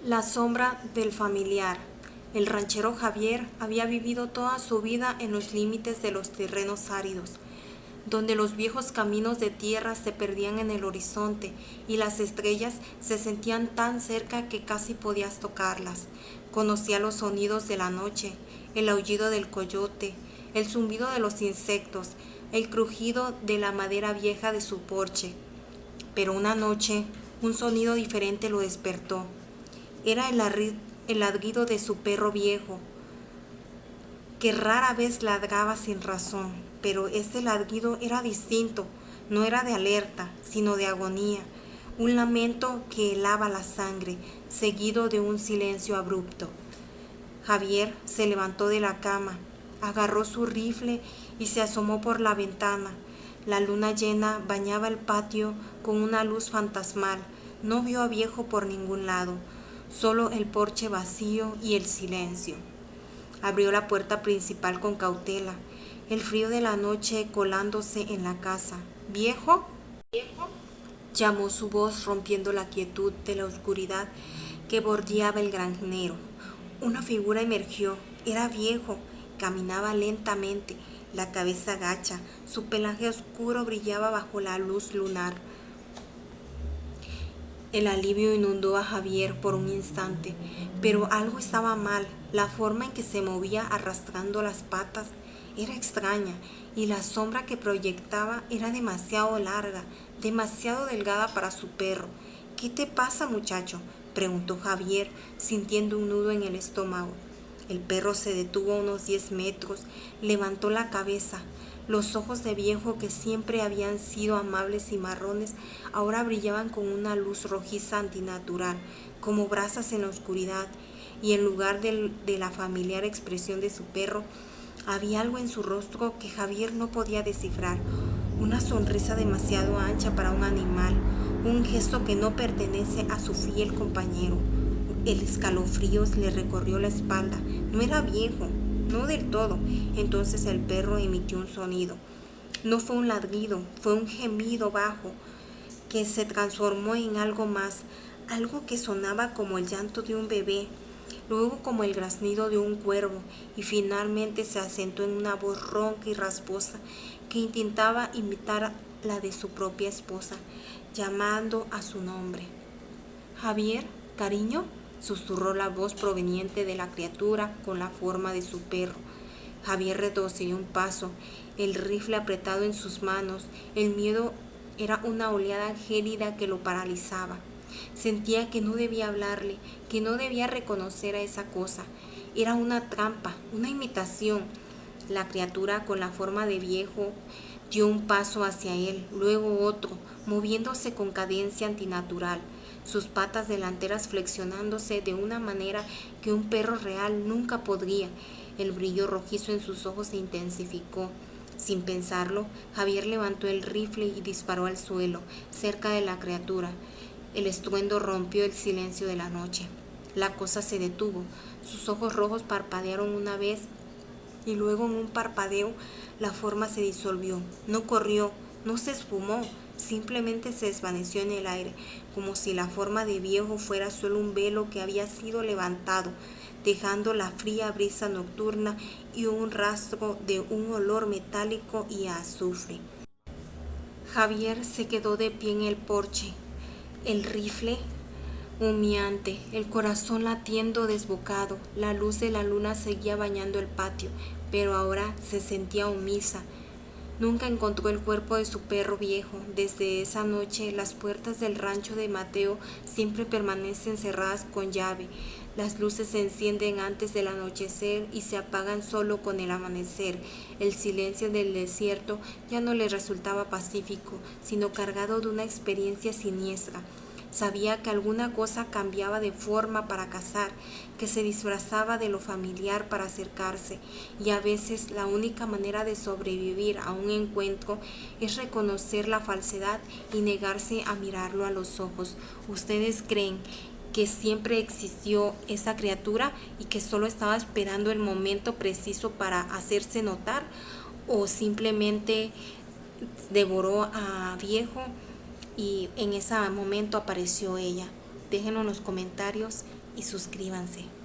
La sombra del familiar. El ranchero Javier había vivido toda su vida en los límites de los terrenos áridos, donde los viejos caminos de tierra se perdían en el horizonte y las estrellas se sentían tan cerca que casi podías tocarlas. Conocía los sonidos de la noche, el aullido del coyote, el zumbido de los insectos, el crujido de la madera vieja de su porche. Pero una noche, un sonido diferente lo despertó. Era el ladrido de su perro viejo, que rara vez ladraba sin razón, pero ese ladrido era distinto, no era de alerta, sino de agonía, un lamento que helaba la sangre, seguido de un silencio abrupto. Javier se levantó de la cama, agarró su rifle y se asomó por la ventana. La luna llena bañaba el patio con una luz fantasmal. No vio a Viejo por ningún lado, solo el porche vacío y el silencio. Abrió la puerta principal con cautela, el frío de la noche colándose en la casa. ¿Viejo? Llamó su voz rompiendo la quietud de la oscuridad que bordeaba el granero. Una figura emergió. Era Viejo. Caminaba lentamente, la cabeza gacha. Su pelaje oscuro brillaba bajo la luz lunar. El alivio inundó a Javier por un instante, pero algo estaba mal. La forma en que se movía arrastrando las patas era extraña y la sombra que proyectaba era demasiado larga, demasiado delgada para su perro. ¿Qué te pasa, muchacho?, preguntó Javier, sintiendo un nudo en el estómago. El perro se detuvo a unos 10 metros, levantó la cabeza. Los ojos de Viejo, que siempre habían sido amables y marrones, ahora brillaban con una luz rojiza antinatural, como brasas en la oscuridad, y en lugar de la familiar expresión de su perro, había algo en su rostro que Javier no podía descifrar, una sonrisa demasiado ancha para un animal, un gesto que no pertenece a su fiel compañero. El escalofrío le recorrió la espalda. No era Viejo, no del todo. Entonces el perro emitió un sonido. No fue un ladrido, fue un gemido bajo que se transformó en algo más, algo que sonaba como el llanto de un bebé, luego como el graznido de un cuervo, y finalmente se asentó en una voz ronca y rasposa que intentaba imitar la de su propia esposa, llamando a su nombre. Javier, cariño, susurró la voz proveniente de la criatura con la forma de su perro. Javier retrocedió un paso, el rifle apretado en sus manos. El miedo era una oleada gélida que lo paralizaba. Sentía que no debía hablarle, que no debía reconocer a esa cosa. Era una trampa, una imitación. La criatura con la forma de Viejo dio un paso hacia él, luego otro, moviéndose con cadencia antinatural, sus patas delanteras flexionándose de una manera que un perro real nunca podría. El brillo rojizo en sus ojos se intensificó. Sin pensarlo, Javier levantó el rifle y disparó al suelo, cerca de la criatura. El estruendo rompió el silencio de la noche. La cosa se detuvo. Sus ojos rojos parpadearon una vez y luego en un parpadeo la forma se disolvió. No corrió, no se esfumó, simplemente se desvaneció en el aire, como si la forma de Viejo fuera solo un velo que había sido levantado, dejando la fría brisa nocturna y un rastro de un olor metálico y a azufre. Javier se quedó de pie en el porche, el rifle humeante, el corazón latiendo desbocado. La luz de la luna seguía bañando el patio, pero ahora se sentía omisa. Nunca encontró el cuerpo de su perro Viejo. Desde esa noche las puertas del rancho de Mateo siempre permanecen cerradas con llave. Las luces se encienden antes del anochecer y se apagan solo con el amanecer. El silencio del desierto ya no le resultaba pacífico, sino cargado de una experiencia siniestra. Sabía que alguna cosa cambiaba de forma para cazar, que se disfrazaba de lo familiar para acercarse, y a veces la única manera de sobrevivir a un encuentro es reconocer la falsedad y negarse a mirarlo a los ojos. ¿Ustedes creen que siempre existió esa criatura y que solo estaba esperando el momento preciso para hacerse notar, o simplemente devoró a Viejo y en ese momento apareció ella? Déjenlo en los comentarios y suscríbanse.